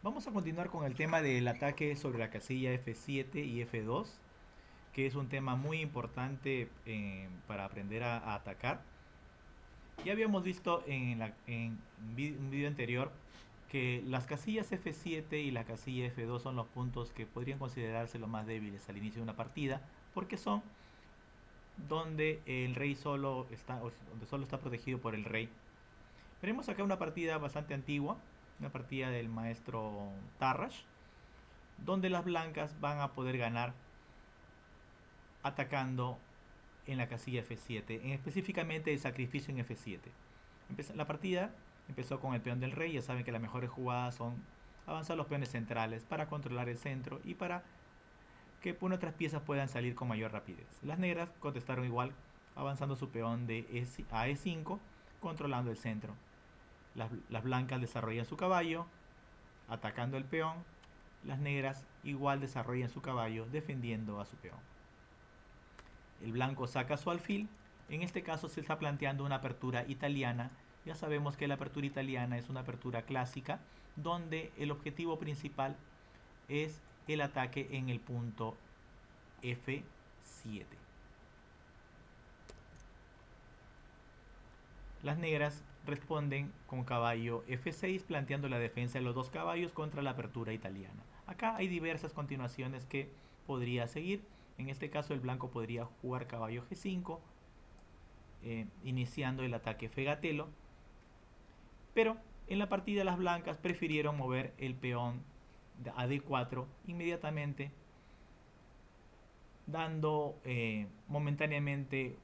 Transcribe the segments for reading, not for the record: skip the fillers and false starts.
Vamos a continuar con el tema del ataque sobre la casilla F7 y F2, que es un tema muy importante para aprender a atacar. Ya habíamos visto en un video anterior que las casillas F7 y la casilla F2 son los puntos que podrían considerarse los más débiles al inicio de una partida, porque son donde el rey solo está, donde solo está protegido por el rey. Veremos acá una partida bastante antigua, una partida del maestro Tarrash, donde las blancas van a poder ganar atacando en la casilla F7, específicamente el sacrificio en F7. La partida empezó con el peón del rey, ya saben que las mejores jugadas son avanzar los peones centrales para controlar el centro y para que otras piezas puedan salir con mayor rapidez. Las negras contestaron igual, avanzando su peón de a E5, controlando el centro. Las blancas desarrollan su caballo, atacando el peón. Las negras igual desarrollan su caballo, defendiendo a su peón. El blanco saca su alfil. En este caso se está planteando una apertura italiana. Ya sabemos que la apertura italiana es una apertura clásica, donde el objetivo principal es el ataque en el punto F7. Las negras responden con caballo F6, planteando la defensa de los dos caballos contra la apertura italiana. Acá hay diversas continuaciones que podría seguir. En este caso el blanco podría jugar caballo G5, iniciando el ataque fegatelo. Pero en la partida las blancas prefirieron mover el peón a D4 inmediatamente, dando momentáneamente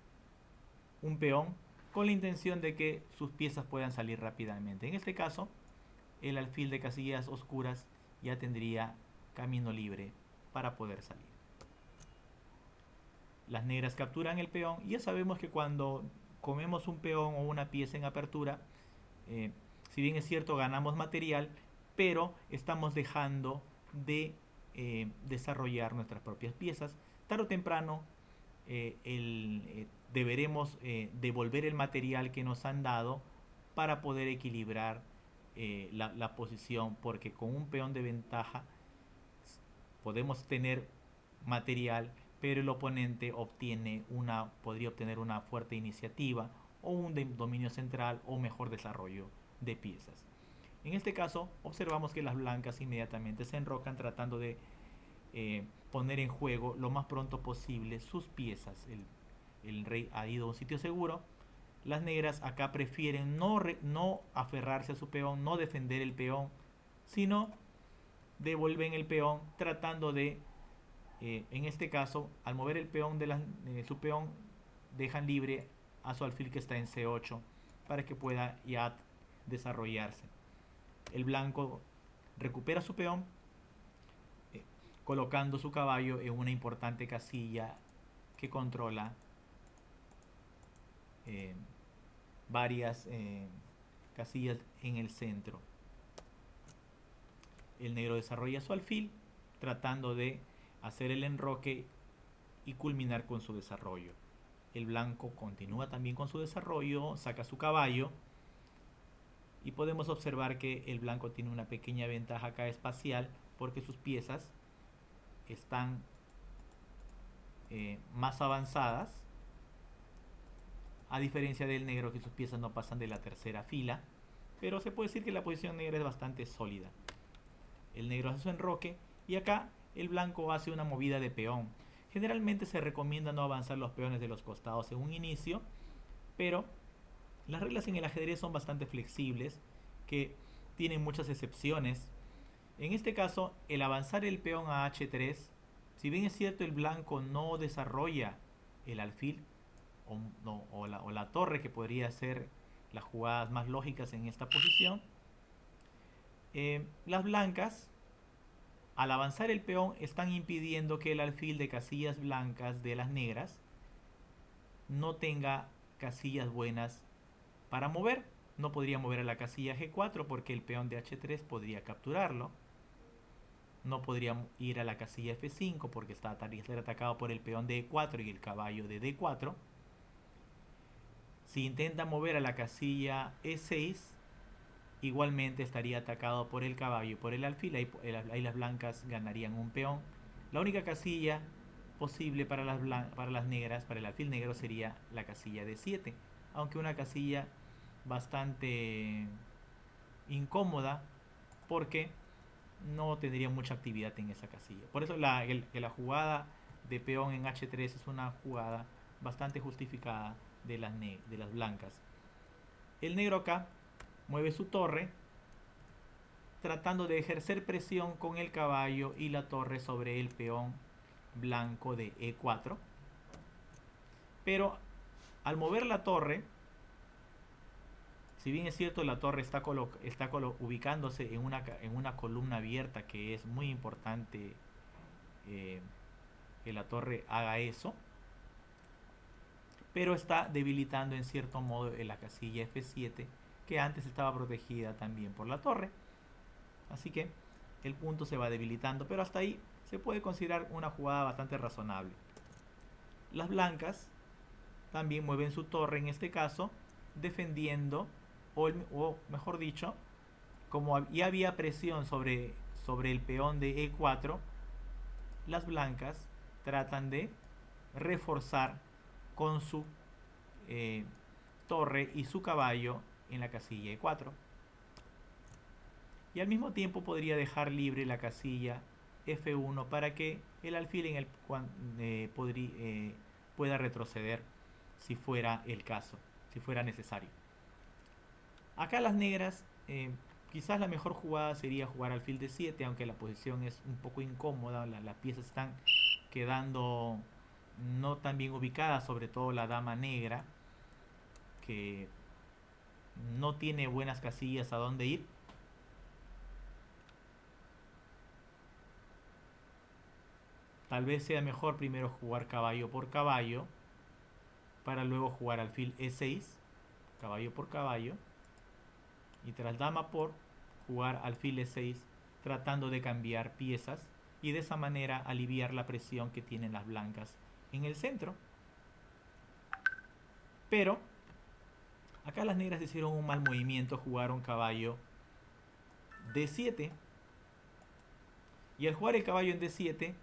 un peón con la intención de que sus piezas puedan salir rápidamente. En este caso, el alfil de casillas oscuras ya tendría camino libre para poder salir. Las negras capturan el peón y ya sabemos que cuando comemos un peón o una pieza en apertura, si bien es cierto ganamos material, pero estamos dejando de desarrollar nuestras propias piezas. Tarde o temprano deberemos devolver el material que nos han dado para poder equilibrar la posición, porque con un peón de ventaja podemos tener material, pero el oponente podría obtener una fuerte iniciativa o un dominio central o mejor desarrollo de piezas. En este caso observamos que las blancas inmediatamente se enrocan tratando de poner en juego lo más pronto posible sus piezas. El rey ha ido a un sitio seguro. Las negras acá prefieren no aferrarse a su peón, no defender el peón, sino devuelven el peón tratando de, en este caso, al mover el peón de su peón, dejan libre a su alfil que está en C8 para que pueda ya desarrollarse. El blanco recupera su peón, colocando su caballo en una importante casilla que controla eh, varias casillas en el centro. El negro desarrolla su alfil tratando de hacer el enroque y culminar con su desarrollo. El blanco continúa también con su desarrollo, saca su caballo y podemos observar que el blanco tiene una pequeña ventaja acá espacial porque sus piezas están más avanzadas, a diferencia del negro, que sus piezas no pasan de la tercera fila, pero se puede decir que la posición negra es bastante sólida. El negro hace su enroque y acá el blanco hace una movida de peón. Generalmente se recomienda no avanzar los peones de los costados en un inicio, pero las reglas en el ajedrez son bastante flexibles, que tienen muchas excepciones. En este caso, el avanzar el peón a H3, si bien es cierto el blanco no desarrolla el alfil o la torre, que podría ser las jugadas más lógicas en esta posición, las blancas al avanzar el peón están impidiendo que el alfil de casillas blancas de las negras no tenga casillas buenas para mover. No podría mover a la casilla G4 porque el peón de H3 podría capturarlo. No podría ir a la casilla F5 porque está ser atacado por el peón de E4 y el caballo de D4. Si intenta mover a la casilla E6, igualmente estaría atacado por el caballo y por el alfil. Ahí las blancas ganarían un peón. La única casilla posible para para las negras, para el alfil negro, sería la casilla de 7, aunque una casilla bastante incómoda porque no tendría mucha actividad en esa casilla. Por eso que la jugada de peón en H3 es una jugada bastante justificada de las blancas. El negro acá mueve su torre tratando de ejercer presión con el caballo y la torre sobre el peón blanco de E4. Pero al mover la torre, si bien es cierto la torre está ubicándose en una columna abierta, que es muy importante que la torre haga eso, pero está debilitando en cierto modo en la casilla F7, que antes estaba protegida también por la torre. Así que el punto se va debilitando, pero hasta ahí se puede considerar una jugada bastante razonable. Las blancas también mueven su torre en este caso, defendiendo, o mejor dicho, como ya había presión sobre el peón de E4, las blancas tratan de reforzar con su torre y su caballo en la casilla E4. Y al mismo tiempo podría dejar libre la casilla F1 para que el alfil pueda retroceder si fuera el caso, si fuera necesario. Acá las negras, quizás la mejor jugada sería jugar alfil de 7, aunque la posición es un poco incómoda, las piezas están quedando no tan bien ubicadas, sobre todo la dama negra, que no tiene buenas casillas a dónde ir. Tal vez sea mejor primero jugar caballo por caballo para luego jugar alfil E6, caballo por caballo, y tras dama por jugar alfil E6 tratando de cambiar piezas y de esa manera aliviar la presión que tienen las blancas en el centro. Pero acá las negras hicieron un mal movimiento, jugaron caballo D7, y al jugar el caballo en D7,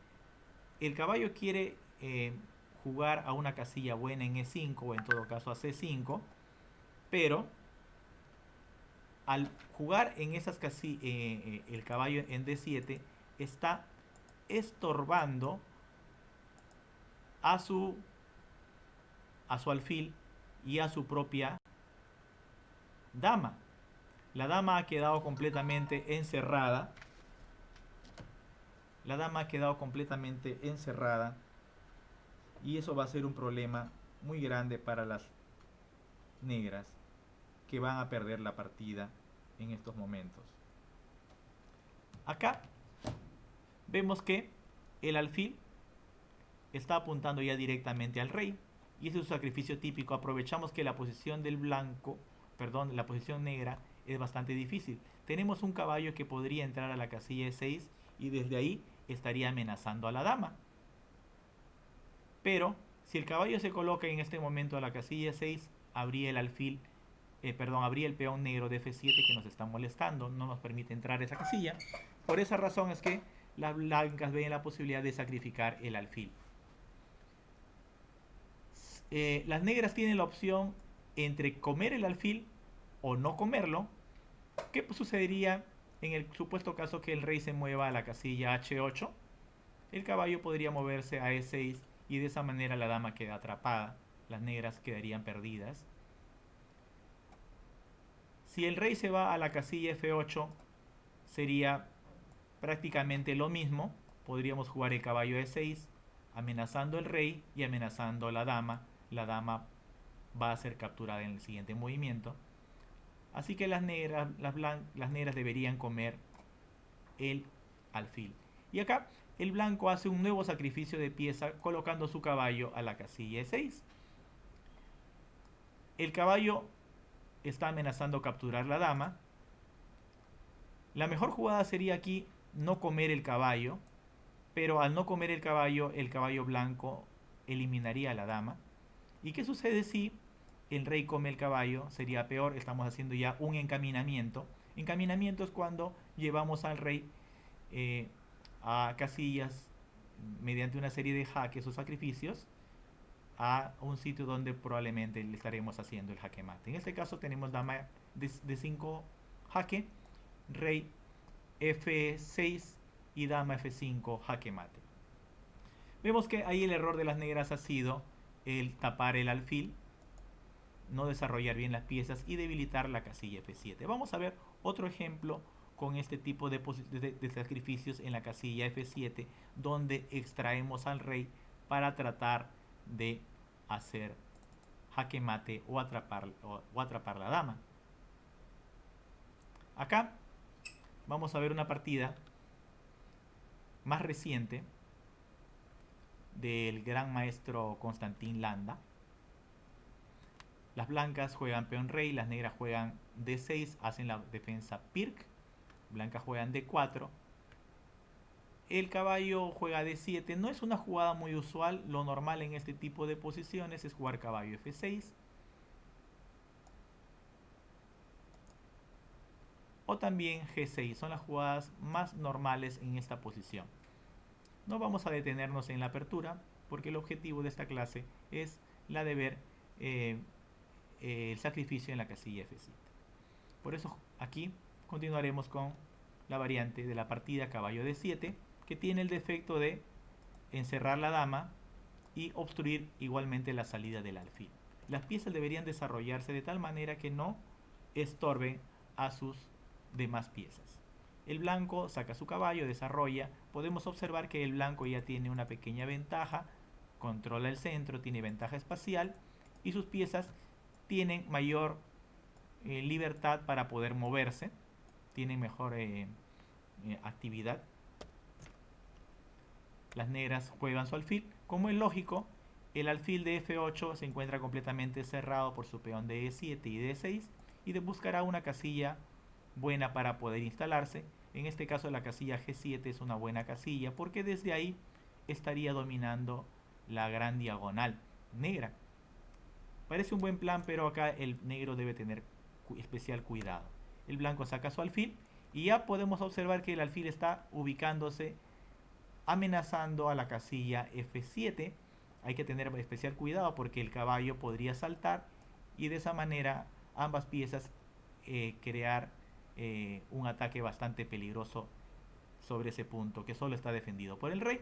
el caballo quiere jugar a una casilla buena en E5 o en todo caso a C5, pero al jugar en esas casillas el caballo en D7 está estorbando a su alfil y a su propia dama. La dama ha quedado completamente encerrada. La dama ha quedado completamente encerrada y eso va a ser un problema muy grande para las negras, que van a perder la partida en estos momentos. Acá vemos que el alfil está apuntando ya directamente al rey y ese es un sacrificio típico. Aprovechamos que la posición del blanco, perdón, la posición negra es bastante difícil. Tenemos un caballo que podría entrar a la casilla E6 y desde ahí estaría amenazando a la dama. Pero si el caballo se coloca en este momento a la casilla 6, habría el alfil, habría el peón negro de F7 que nos está molestando, no nos permite entrar a esa casilla. Por esa razón es que las blancas ven la posibilidad de sacrificar el alfil. Las negras tienen la opción entre comer el alfil o no comerlo. ¿Qué sucedería en el supuesto caso que el rey se mueva a la casilla H8? El caballo podría moverse a E6 y de esa manera la dama queda atrapada. Las negras quedarían perdidas. Si el rey se va a la casilla F8, sería prácticamente lo mismo. Podríamos jugar el caballo E6, amenazando al rey y amenazando a la dama. La dama va a ser capturada en el siguiente movimiento. Así que las negras deberían comer el alfil. Y acá el blanco hace un nuevo sacrificio de pieza colocando su caballo a la casilla E6. El caballo está amenazando capturar la dama. La mejor jugada sería aquí no comer el caballo, pero al no comer el caballo blanco eliminaría a la dama. ¿Y qué sucede si el rey come el caballo? Sería peor, estamos haciendo ya un encaminamiento. Encaminamiento es cuando llevamos al rey a casillas mediante una serie de jaques o sacrificios a un sitio donde probablemente le estaremos haciendo el jaque mate. En este caso tenemos dama de 5 jaque, rey F6 y dama F5 jaque mate. Vemos que ahí el error de las negras ha sido el tapar el alfil, no desarrollar bien las piezas y debilitar la casilla F7. Vamos a ver otro ejemplo con este tipo de sacrificios en la casilla F7, donde extraemos al rey para tratar de hacer jaque mate o atrapar la dama. Acá vamos a ver una partida más reciente del gran maestro Constantin Landa. Las blancas juegan peón rey, las negras juegan D6, hacen la defensa Pirc, blancas juegan D4, el caballo juega D7, no es una jugada muy usual, lo normal en este tipo de posiciones es jugar caballo F6, o también G6, son las jugadas más normales en esta posición. No vamos a detenernos en la apertura, porque el objetivo de esta clase es la de ver el sacrificio en la casilla F7. Por eso aquí continuaremos con la variante de la partida caballo D7, que tiene el defecto de encerrar la dama y obstruir igualmente la salida del alfil. Las piezas deberían desarrollarse de tal manera que no estorben a sus demás piezas. El blanco saca su caballo, desarrolla. Podemos observar que el blanco ya tiene una pequeña ventaja, controla el centro, tiene ventaja espacial y sus piezas tienen mayor libertad para poder moverse, tienen mejor actividad. Las negras juegan su alfil. Como es lógico, el alfil de F8 se encuentra completamente cerrado por su peón de E7 y D6 y buscará una casilla buena para poder instalarse. En este caso la casilla G7 es una buena casilla porque desde ahí estaría dominando la gran diagonal negra. Parece un buen plan, pero acá el negro debe tener especial cuidado. El blanco saca su alfil y ya podemos observar que el alfil está ubicándose amenazando a la casilla F7. Hay que tener especial cuidado porque el caballo podría saltar y de esa manera ambas piezas crear un ataque bastante peligroso sobre ese punto que solo está defendido por el rey.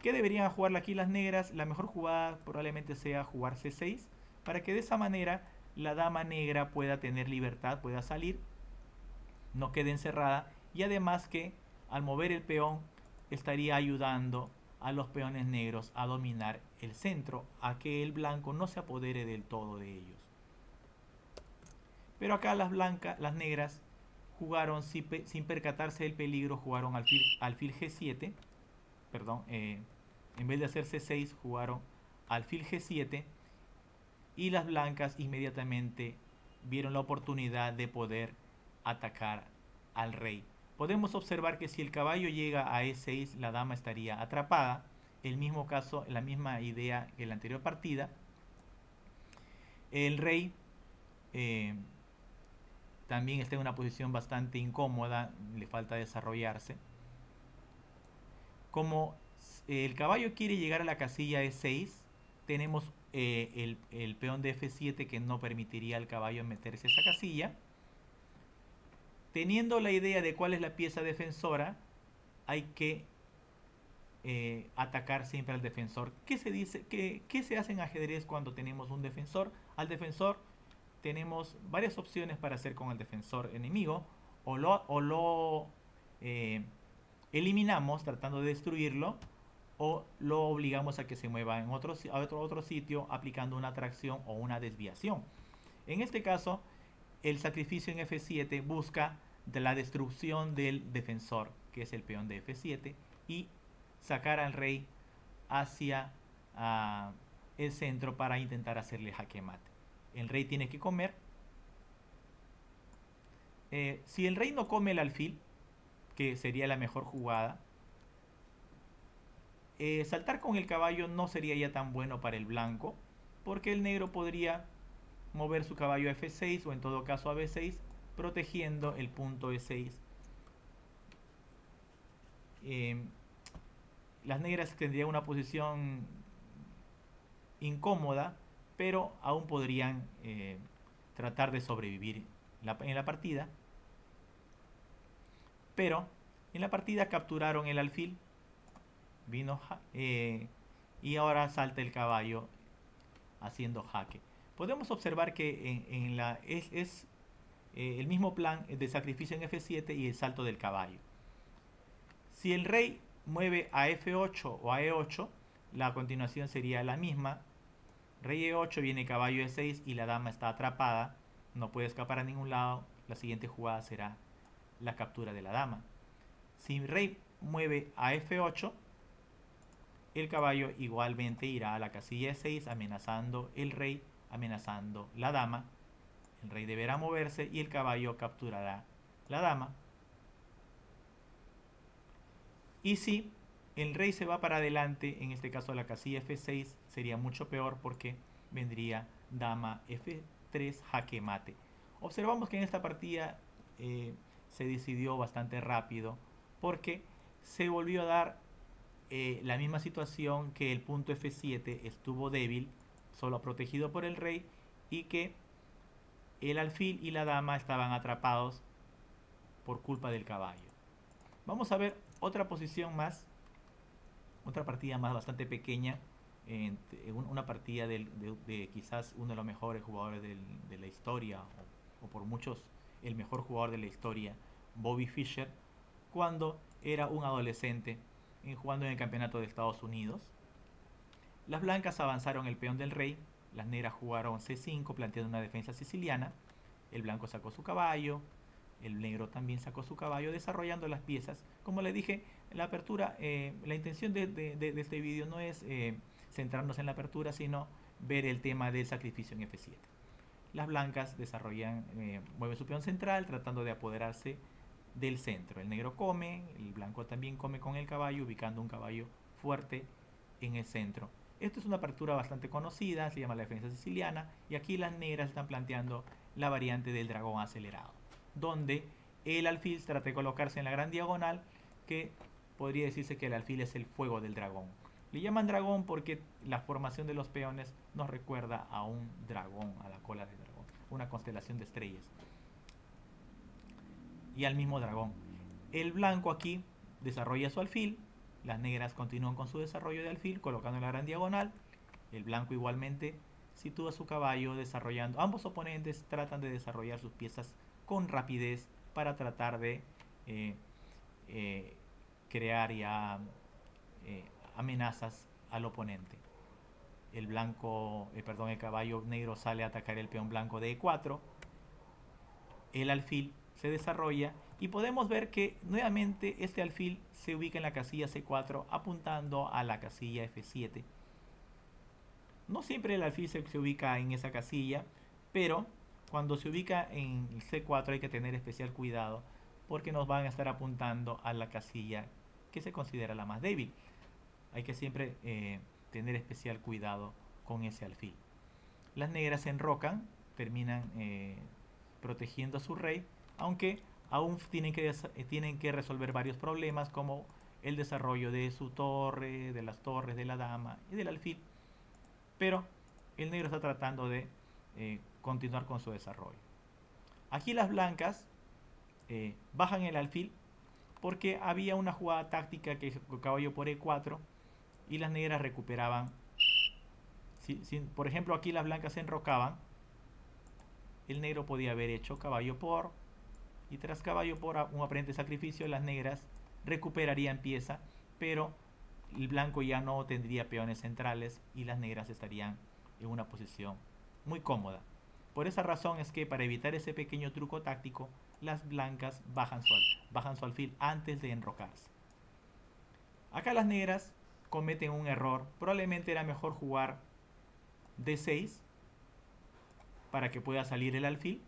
¿Qué deberían jugar aquí las negras? La mejor jugada probablemente sea jugar C6 para que de esa manera la dama negra pueda tener libertad, pueda salir, no quede encerrada y además que al mover el peón estaría ayudando a los peones negros a dominar el centro, a que el blanco no se apodere del todo de ellos. Pero acá las negras jugaron sin percatarse del peligro, jugaron alfil G7, perdón, en vez de hacer C6 jugaron alfil G7 y las blancas inmediatamente vieron la oportunidad de poder atacar al rey. Podemos observar que si el caballo llega a E6, la dama estaría atrapada. El mismo caso, la misma idea que en la anterior partida. El rey también está en una posición bastante incómoda, le falta desarrollarse. Como el caballo quiere llegar a la casilla E6, tenemos el peón de F7 que no permitiría al caballo meterse a esa casilla. Teniendo la idea de cuál es la pieza defensora, hay que atacar siempre al defensor. ¿Qué se dice? ¿Qué se hace en ajedrez cuando tenemos un defensor? Al defensor tenemos varias opciones para hacer con el defensor enemigo. O lo eliminamos tratando de destruirlo, o lo obligamos a que se mueva en otro sitio aplicando una atracción o una desviación. En este caso, el sacrificio en F7 busca de la destrucción del defensor, que es el peón de F7, y sacar al rey hacia el centro para intentar hacerle jaque mate. El rey tiene que comer. Si el rey no come el alfil, que sería la mejor jugada, saltar con el caballo no sería ya tan bueno para el blanco, porque el negro podría mover su caballo a F6 o en todo caso a B6 protegiendo el punto E6. Las negras tendrían una posición incómoda, pero aún podrían tratar de sobrevivir en la partida. Pero en la partida capturaron el alfil, vino y ahora salta el caballo haciendo jaque. Podemos observar que es el mismo plan de sacrificio en F7 y el salto del caballo. Si el rey mueve a F8 o a E8, la continuación sería la misma. Rey E8, viene caballo E6 y la dama está atrapada, no puede escapar a ningún lado. La siguiente jugada será la captura de la dama. Si el rey mueve a F8, el caballo igualmente irá a la casilla E6 amenazando el rey, amenazando la dama. El rey deberá moverse y el caballo capturará la dama. Y si el rey se va para adelante, en este caso la casilla F6, sería mucho peor porque vendría dama F3 jaque mate. Observamos que en esta partida se decidió bastante rápido porque se volvió a dar la misma situación, que el punto F7 estuvo débil, solo protegido por el rey, y que el alfil y la dama estaban atrapados por culpa del caballo. Vamos a ver otra posición más, otra partida más bastante pequeña, una partida de quizás uno de los mejores jugadores de la historia, o por muchos el mejor jugador de la historia, Bobby Fischer, cuando era un adolescente jugando en el campeonato de Estados Unidos. Las blancas avanzaron el peón del rey, las negras jugaron C5 planteando una defensa siciliana, el blanco sacó su caballo, el negro también sacó su caballo, desarrollando las piezas. Como les dije, la apertura, la intención de este vídeo no es centrarnos en la apertura, sino ver el tema del sacrificio en F7. Las blancas desarrollan, mueven su peón central tratando de apoderarse del centro. El negro come, el blanco también come con el caballo, ubicando un caballo fuerte en el centro. Esto es una apertura bastante conocida, se llama la defensa siciliana, y aquí las negras están planteando la variante del dragón acelerado, donde el alfil trata de colocarse en la gran diagonal, que podría decirse que el alfil es el fuego del dragón. Le llaman dragón porque la formación de los peones nos recuerda a un dragón, a la cola del dragón, una constelación de estrellas, y al mismo dragón. El blanco aquí desarrolla su alfil, las negras continúan con su desarrollo de alfil colocando en la gran diagonal, el blanco igualmente sitúa su caballo desarrollando. Ambos oponentes tratan de desarrollar sus piezas con rapidez para tratar de crear ya amenazas al oponente. El caballo negro sale a atacar el peón blanco de E4, el alfil se desarrolla y podemos ver que nuevamente este alfil se ubica en la casilla C4 apuntando a la casilla F7. No siempre el alfil se ubica en esa casilla, pero cuando se ubica en C4 hay que tener especial cuidado porque nos van a estar apuntando a la casilla que se considera la más débil. Hay que siempre tener especial cuidado con ese alfil. Las negras se enrocan, terminan protegiendo a su rey, aunque aún tienen que resolver varios problemas, como el desarrollo de su torre, de las torres de la dama y del alfil. Pero el negro está tratando de continuar con su desarrollo. Aquí las blancas bajan el alfil porque había una jugada táctica que es caballo por E4 y las negras recuperaban. Por ejemplo, aquí las blancas se enrocaban, el negro podía haber hecho caballo por, y tras caballo por un aparente sacrificio, las negras recuperarían pieza, pero el blanco ya no tendría peones centrales y las negras estarían en una posición muy cómoda. Por esa razón es que, para evitar ese pequeño truco táctico, las blancas bajan su alfil antes de enrocarse. Acá las negras cometen un error. Probablemente era mejor jugar D6 para que pueda salir el alfil,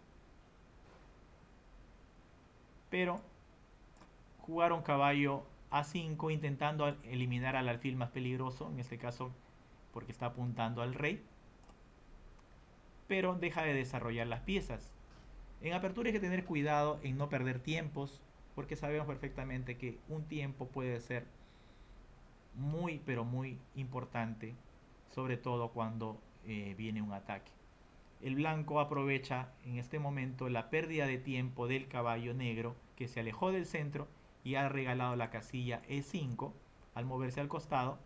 pero jugaron caballo A5 intentando eliminar al alfil más peligroso, en este caso porque está apuntando al rey, pero deja de desarrollar las piezas. En apertura hay que tener cuidado en no perder tiempos, porque sabemos perfectamente que un tiempo puede ser muy, pero muy importante, sobre todo cuando viene un ataque. El blanco aprovecha en este momento la pérdida de tiempo del caballo negro que se alejó del centro y ha regalado la casilla E5 al moverse al costado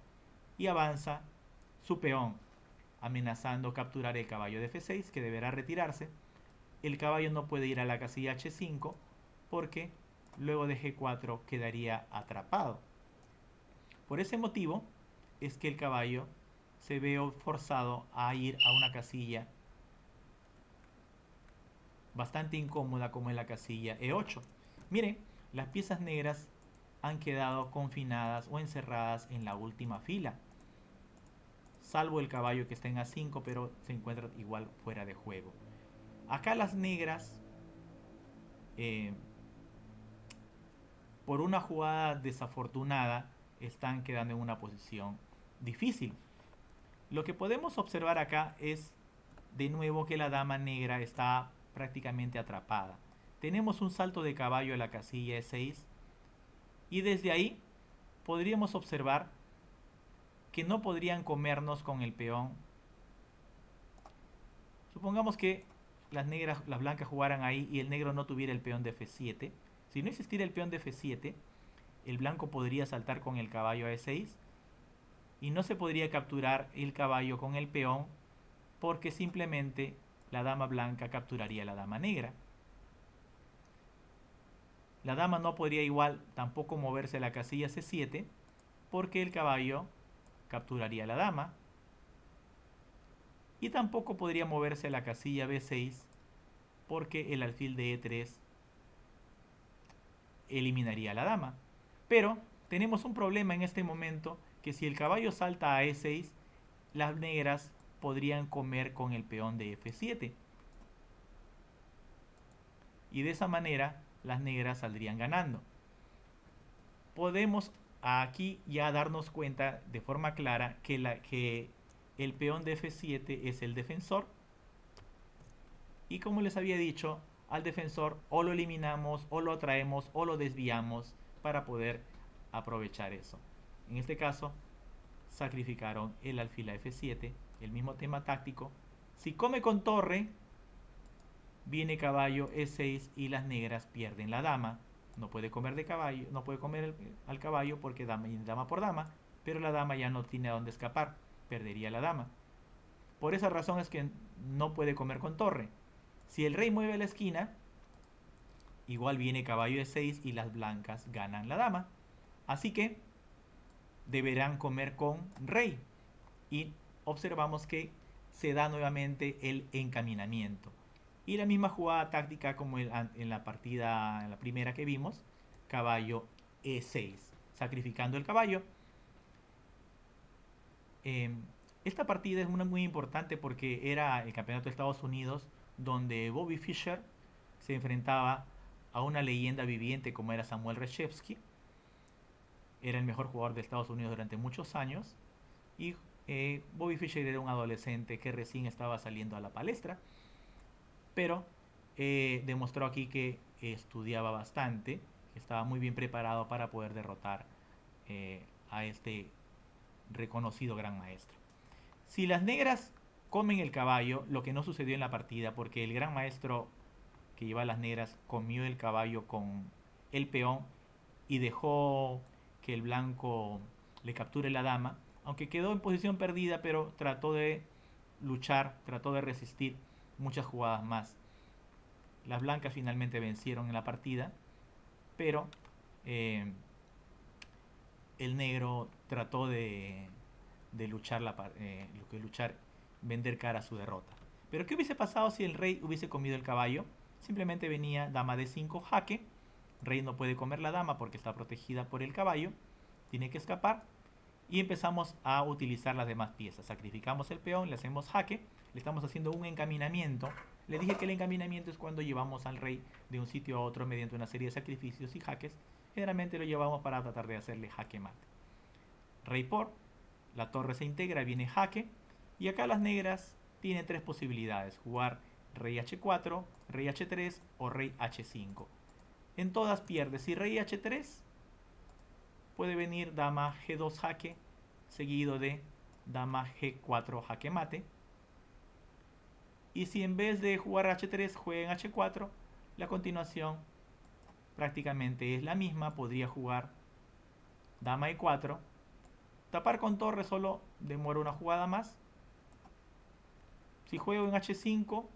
y avanza su peón, amenazando capturar el caballo de F6 que deberá retirarse. El caballo no puede ir a la casilla H5 porque luego de G4 quedaría atrapado. Por ese motivo es que el caballo se ve forzado a ir a una casilla bastante incómoda como es la casilla E8. Miren, las piezas negras han quedado confinadas o encerradas en la última fila, salvo el caballo que está en A5, pero se encuentra igual fuera de juego. Acá las negras, eh, por una jugada desafortunada, están quedando en una posición difícil. Lo que podemos observar acá es de nuevo que la dama negra está prácticamente atrapada. Tenemos un salto de caballo a la casilla E6 y desde ahí podríamos observar que no podrían comernos con el peón. Supongamos que las blancas jugaran ahí y el negro no tuviera el peón de F7. Si no existiera el peón de F7, el blanco podría saltar con el caballo a E6 y no se podría capturar el caballo con el peón porque simplemente la dama blanca capturaría a la dama negra. La dama no podría igual tampoco moverse a la casilla C7 porque el caballo capturaría a la dama. Y tampoco podría moverse a la casilla B6 porque el alfil de E3 eliminaría a la dama. Pero tenemos un problema en este momento, que si el caballo salta a E6, las negras podrían comer con el peón de F7. Y de esa manera las negras saldrían ganando. Podemos aquí ya darnos cuenta de forma clara que el peón de F7 es el defensor. Y como les había dicho, al defensor o lo eliminamos, o lo atraemos, o lo desviamos para poder aprovechar eso. En este caso, sacrificaron el alfil a F7, el mismo tema táctico. Si come con torre, viene caballo E6 y las negras pierden la dama. No puede comer de caballo, no puede comer al caballo porque dama por dama, pero la dama ya no tiene a dónde escapar, perdería la dama. Por esa razón es que no puede comer con torre. Si el rey mueve la esquina, igual viene caballo E6 y las blancas ganan la dama. Así que deberán comer con rey. Y observamos que se da nuevamente el encaminamiento. Y la misma jugada táctica como en la partida, en la primera que vimos, caballo E6, sacrificando el caballo. Esta partida es muy importante porque era el campeonato de Estados Unidos donde Bobby Fischer se enfrentaba a una leyenda viviente como era Samuel Reshevsky. Era el mejor jugador de Estados Unidos durante muchos años y Bobby Fischer era un adolescente que recién estaba saliendo a la palestra, pero demostró aquí que estudiaba bastante, que estaba muy bien preparado para poder derrotar a este reconocido gran maestro. Si las negras comen el caballo, lo que no sucedió en la partida, porque el gran maestro que lleva a las negras comió el caballo con el peón y dejó que el blanco le capture la dama, aunque quedó en posición perdida, pero trató de luchar, trató de resistir muchas jugadas más. Las blancas finalmente vencieron en la partida, pero el negro trató de luchar, vender cara a su derrota. Pero ¿qué hubiese pasado si el rey hubiese comido el caballo? Simplemente venía dama de 5 jaque. Rey no puede comer la dama porque está protegida por el caballo. Tiene que escapar. Y empezamos a utilizar las demás piezas. Sacrificamos el peón, le hacemos jaque. Le estamos haciendo un encaminamiento. Le dije que el encaminamiento es cuando llevamos al rey de un sitio a otro mediante una serie de sacrificios y jaques. Generalmente lo llevamos para tratar de hacerle jaque mate. Rey por, la torre se integra, viene jaque. Y acá las negras tienen tres posibilidades. Jugar rey h4, rey h3 o rey h5. En todas pierde. Si rey h3, puede venir dama g2 jaque, seguido de dama g4 jaque mate. Y si en vez de jugar h3 juega en h4, la continuación prácticamente es la misma. Podría jugar dama e4. Tapar con torre solo demora una jugada más. Si juego en h5,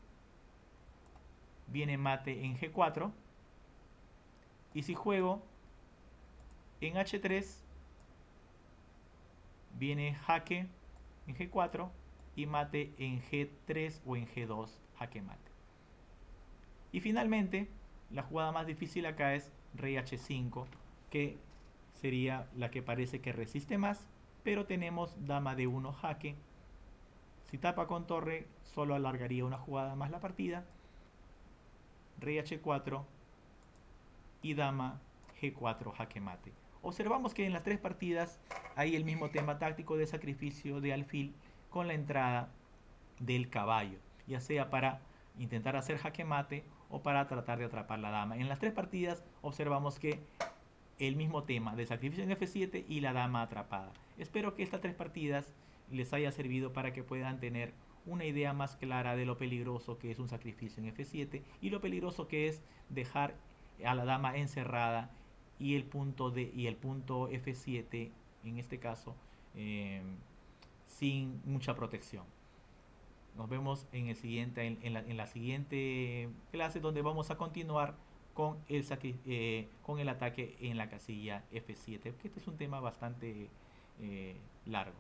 viene mate en g4. Y si juego en h3, viene jaque en g4 y mate en g3 o en g2, jaque mate. Y finalmente, la jugada más difícil acá es rey h5, que sería la que parece que resiste más, pero tenemos dama d1 jaque. Si tapa con torre, solo alargaría una jugada más la partida. Rey h4 y dama g4 jaque mate. Observamos que en las tres partidas hay el mismo tema táctico de sacrificio de alfil con la entrada del caballo, ya sea para intentar hacer jaque mate o para tratar de atrapar la dama. En las tres partidas observamos que el mismo tema de sacrificio en f7 y la dama atrapada. Espero que estas tres partidas les haya servido para que puedan tener una idea más clara de lo peligroso que es un sacrificio en f7 y lo peligroso que es dejar a la dama encerrada y el punto f7 en este caso sin mucha protección. Nos vemos en la siguiente clase, donde vamos a continuar con el ataque en la casilla f7, que este es un tema bastante largo.